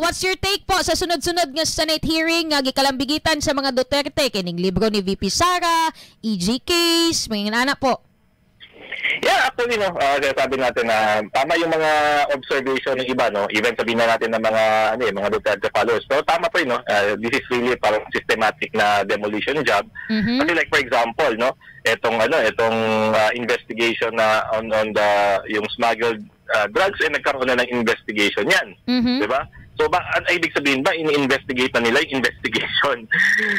What's your take po sa sunod-sunod nga Senate hearing nga gikalambigitan sa mga Duterte kining libro ni VP Sara, EG case, mga anak po? Yeah, actually, no, sabi natin na tama yung mga observation ng iba, no, even sabihin na natin ng mga mga Duterte followers. So tama po yun, no. This is really parang systematic na demolition job. Kasi like for example, no, etong investigation na on the yung smuggled drugs, nagkaroon na ng investigation yan. 'Di ba? So ibig sabihin ba ini-investigate na nila yung investigation?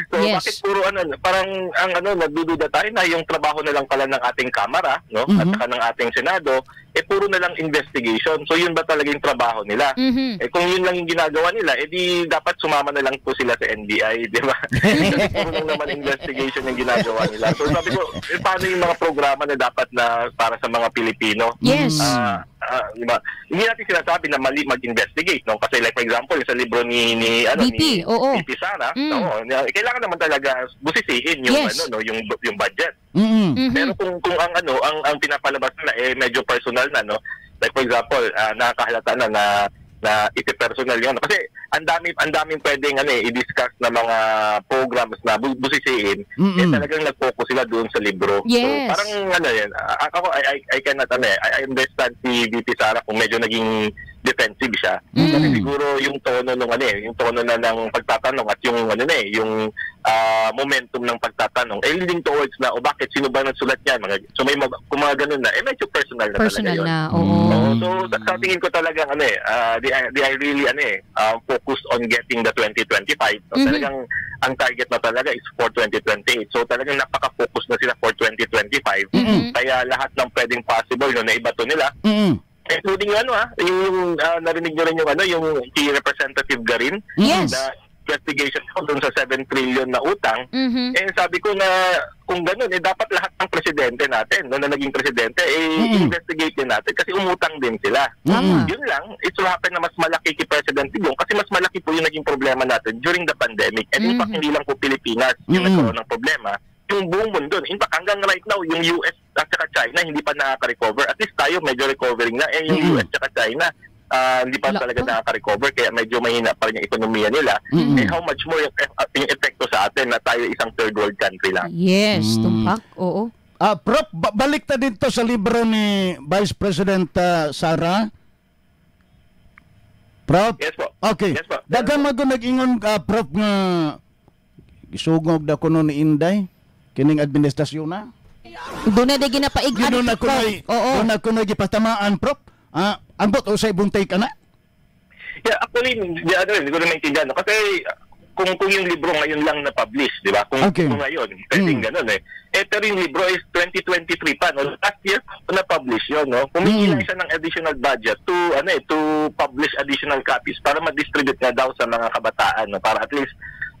So bakit puro parang nagdududa tayo na yung trabaho na lang pala ng ating Kamara, no? At saka ng ating Senado, puro na lang investigation. So yun ba talaga yung trabaho nila? Kung yun lang yung ginagawa nila, di dapat sumama na lang po sila sa NBI, di ba? Kasi puro lang naman investigation yung ginagawa nila. So sabi ko, paano yung mga programa na dapat na para sa mga Pilipino? Yes. Diba? Hindi natin sinasabi na mali mag-investigate, no? Kasi like for example, sa libro ni VP, VP Sara, kailangan naman talaga busisiin yung yung budget. Pero kung ang pinapalabas nila medyo personal na, no? Like for example, nakakahalata na iti-personal yun. Kasi ang daming pwedeng i-discuss na mga programs na busisiin, talagang nag-focus sila doon sa libro. Yes. So parang yan, ako I cannot I understand si VP Sara kung medyo naging defensive siya. Kasi siguro yung tono yung tono na ng pagtatanong at yung yung momentum ng pagtatanong leading towards na bakit sino ba nagsulat yan, so may kung mga ganun na medyo personal na talaga yun. So sa tingin ko talagang they are really focused on getting the 2025. So talagang ang target na talaga is for 2028. So talagang napaka-focus na sila for 2025. Kaya lahat ng pwedeng possible na ibato nila. Including yung narinig nyo rin yung key representative Garin. Yes. Na investigation ko dun sa 7 trillion na utang. Sabi ko na kung gano'n, dapat lahat ng presidente natin, na naging presidente, investigate din natin kasi umutang din sila. Yun lang, it so happen na mas malaki kay President Digong kasi mas malaki po yung naging problema natin during the pandemic. And in fact, hindi lang po Pilipinas yung nagkaroon ng problema. Yung buong mundo. In fact, hanggang right now, yung US at saka China hindi pa nakaka-recover. At least tayo medyo recovering na. Yung US at saka China, hindi pa talaga nakaka-recover. Kaya medyo mahina pa rin yung ekonomiya nila. How much more yung epekto sa atin na tayo isang third world country lang. Yes, tumpak. Oo. Prof, balik ta dito sa libro ni Vice President Sara. Prof? Yes po. Okay. Yes po. Dagan mago nag-ingon Prof nga isugog da kuno ni Inday kining administrasyon na. Doon na di ginapaig-ad. Doon na kuno gipatamaan, Prof. Ambot o say buntay ka na? Yeah, actually, hindi ko na maintindihan. Kasi kung yung libro ngayon lang na-publish, di ba? Kung ngayon, pwedeng ganun pero yung libro is 2023 pa, no? Last year, na-publish yun, no? Humingi lang siya ng additional budget to publish additional copies para ma-distribute na daw sa mga kabataan, no? Para at least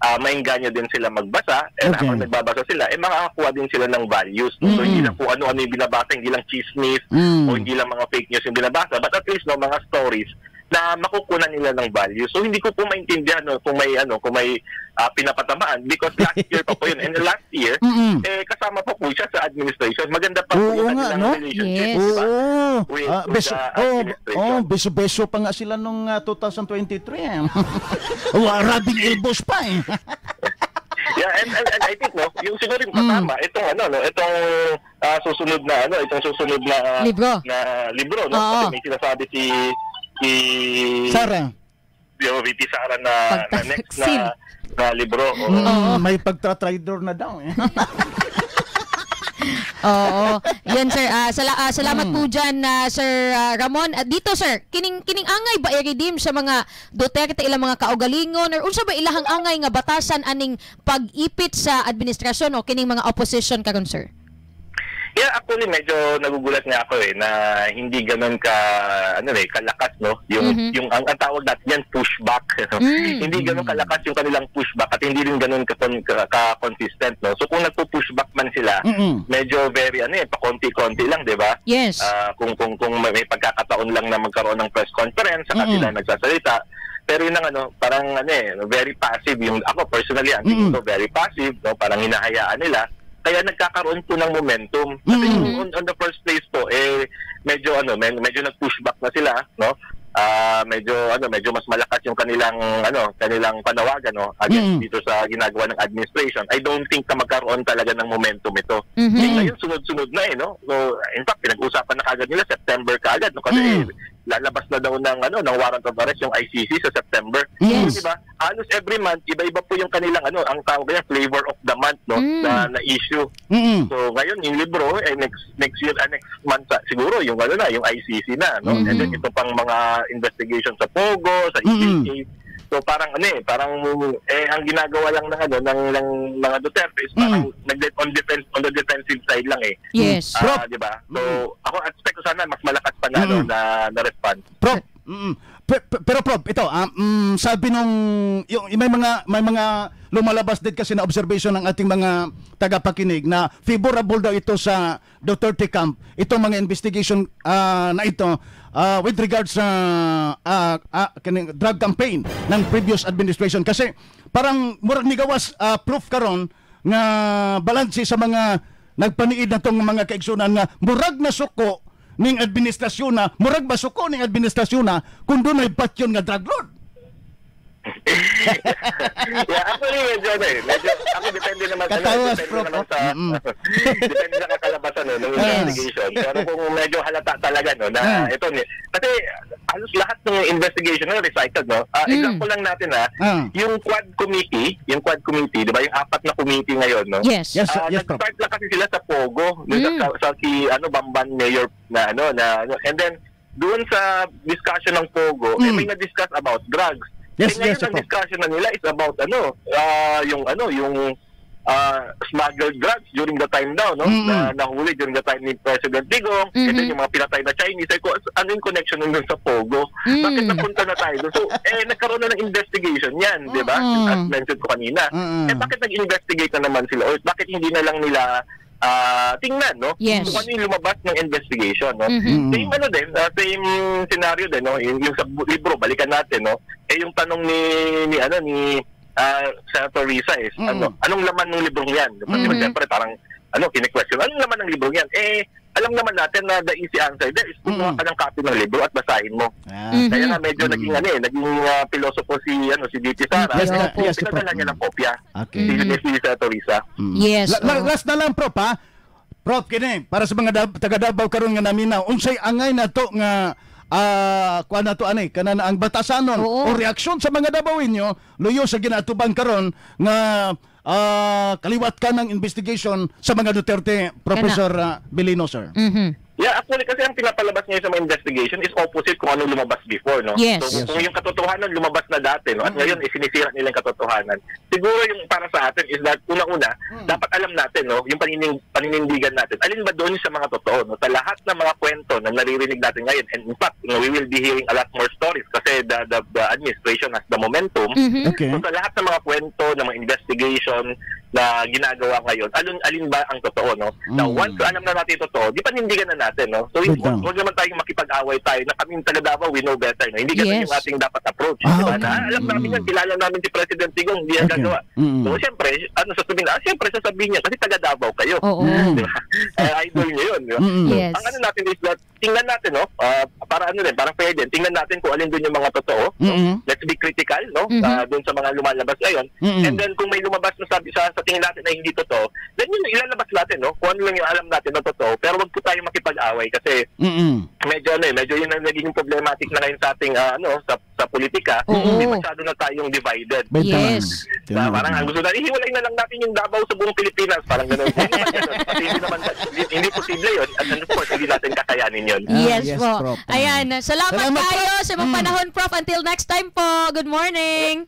maingganyo din sila magbasa, habang nagbabasa sila, makakakuha din sila ng values. No? So, hindi lang po ano yung binabasa, hindi lang chismis, o hindi lang mga fake news yung binabasa, but at least mga stories na makukunan nila ng value. So hindi ko po maintindihan kung may pinapatamaan because last year pa po yun. And last year, kasama po siya sa administration. Maganda pa po yung kanilang relationship. With the administration. Beso-beso pa nga sila nung 2023. Rabing elbows pa Yeah, and I think yung siguro yung patama itong susunod na libro kasi may sinasabi si Sara. VP Sara na next na libro. May pagtra-trader na daw Oo. Yan sir. Salamat po dyan Sir Ramon. Dito sir, kining angay ba i-redeem sa mga Duterte ilang mga kaugalingon or unsa ba ilahang angay nga batasan aning pag-ipit sa administrasyon o kining mga opposition karon sir? Yeah, actually medyo nagugulat nga ako na hindi ganoon kalakas yung ang tawag natin yan pushback. Hindi ganoon kalakas yung kanilang pushback at hindi rin ganoon ka-consistent So kung nagpo-pushback man sila, medyo very pakonti-konti lang, 'di ba? Yes. Kung may pagkakataon lang na magkaroon ng press conference saka sila nagsasalita. Pero yun parang very passive yung ako personally, tingin ko very passive, parang hinahayaan nila. Kaya nagkakaroon po ng momentum. Kasi on the first place po medyo nag-pushback na sila, no? medyo mas malakas yung kanilang panawagan against dito sa ginagawa ng administration. I don't think na magkaroon talaga ng momentum ito. Ngayon sunod-sunod na no. So in fact pinag-usapan na kagad nila September kaagad no kasi lalabas na daw ng warrant of arrest yung ICC sa September. Yes. So, diba? Halos every month iba-iba po yung kanilang ang tawag niya flavor of the month no na issue. So ngayon yung libro next year next month siguro yung yung ICC na no. And then ito pang mga investigation sa Pogo, sa EJK. So parang ang ginagawa lang ng mga Duterte is parang on the defensive side lang eh. Yes. Di ba? So ako expect ko sana mas malakas pa na response. Prof, pero Prof, ito, sabi nung may mga lumalabas din kasi na observation ng ating mga tagapakinig na favorable daw ito sa Duterte camp. Itong mga investigation na ito with regards sa drug campaign ng previous administration kasi parang murag migawas proof karon nga balanse sa mga nagpaniid na tong mga kaigsunan nga murag na suko ning administrasyon na murag ba suko ning administrasyon na kung doon ay patyon nga drug lord. Actually medyo ako depende naman Katawas, depende sa kakalabasan ng investigation. Pero kung medyo halata talaga na ito kasi halos lahat ng investigation na recycled example lang natin yung quad committee, di ba yung 4 na committee ngayon Yes. Nag-start lang kasi sila sa Pogo, sa Bamban Mayor na and then doon sa discussion ng Pogo may na-discuss about drugs. Yes, ngayon ang discussion na nila is about yung smuggled drugs during the time daw na nahuli during the time ni President Digong and then yung mga pinatay na Chinese ano yung connection nun sa Pogo, bakit napunta na tayo doon? So nagkaroon na ng investigation yan, di ba? As mentioned ko kanina, bakit nag-investigate na naman sila, or bakit hindi na lang nila tingnan Yes. kung ano yung lumabas ng investigation same same scenario din yung sa libro balikan natin yung tanong ni Senator Risa is anong laman ng librong yan? Siyempre parang kine-question anong laman ng librong yan, alam naman natin na the easy answer there is kumuha ka ng copy ng libro at basahin mo. Kaya nga medyo naging pilosopo si DT Sara. Pinadala niya ng kopya. Si Senator Risa. Yes. Last na lang Prof Prof kini para sa mga taga Davao karon nga naminaw unsay angay nato nga kuan nato kanana ang batasanon o reaksyon sa mga Davaoenyo luyo sa ginatubang karon nga kaliwat ka ng investigation sa mga Duterte, Professor Belino, sir. Yeah, actually kasi ang pinapalabas ngayon sa mga investigation is opposite kung ano lumabas before, no? Yes. So kung yung katotohanan lumabas na dati, no? At ngayon isinisira nila yung katotohanan. Siguro yung para sa atin is that una-una, dapat alam natin, no, yung paninindigan natin. Alin ba doon sa mga totoo, no? Sa lahat ng mga kwento na naririnig natin ngayon, and in fact, we will be hearing a lot more stories kasi the administration has the momentum. Okay. So sa lahat ng mga kwento, ng mga investigation na ginagawa ngayon, alin ba ang totoo, no? Now, once alam na natin totoo, di panindigan na natin, no? So, huwag naman tayong makipag-away tayo na kaming taga Davao, we know better, no? Hindi ganun yung ating dapat approach. Diba? Na, alam namin yan, kilala namin si President Digong, hindi yan gagawa. So, siyempre, sasabihin niya, kasi taga Davao kayo. Diba? Idol niyo yun, diba? Yes. Ang natin is that, tingnan natin, no? Parang fair din, tingnan natin kung alin doon yung mga totoo. No? Let's be critical, no? Doon sa mga lumalabas ngayon. And then, kung may lumabas na sabi sa tingin natin na hindi totoo, then yun ilalabas natin, no? Kung ano lang yung alam natin na totoo, pero wag po tayo makipag-away kasi medyo yun ang naging problematic na ngayon sa ating sa politika. Hindi masyado na tayong divided. Yes. Parang ang gusto natin, hiwalay na lang natin yung Davao sa buong Pilipinas, parang gano'n. Hindi posible yun. At of course, hindi natin kakayanin yun. Yes po. Prof. Ayan, salamat tayo sa mga panahon, Prof. Until next time po. Good morning.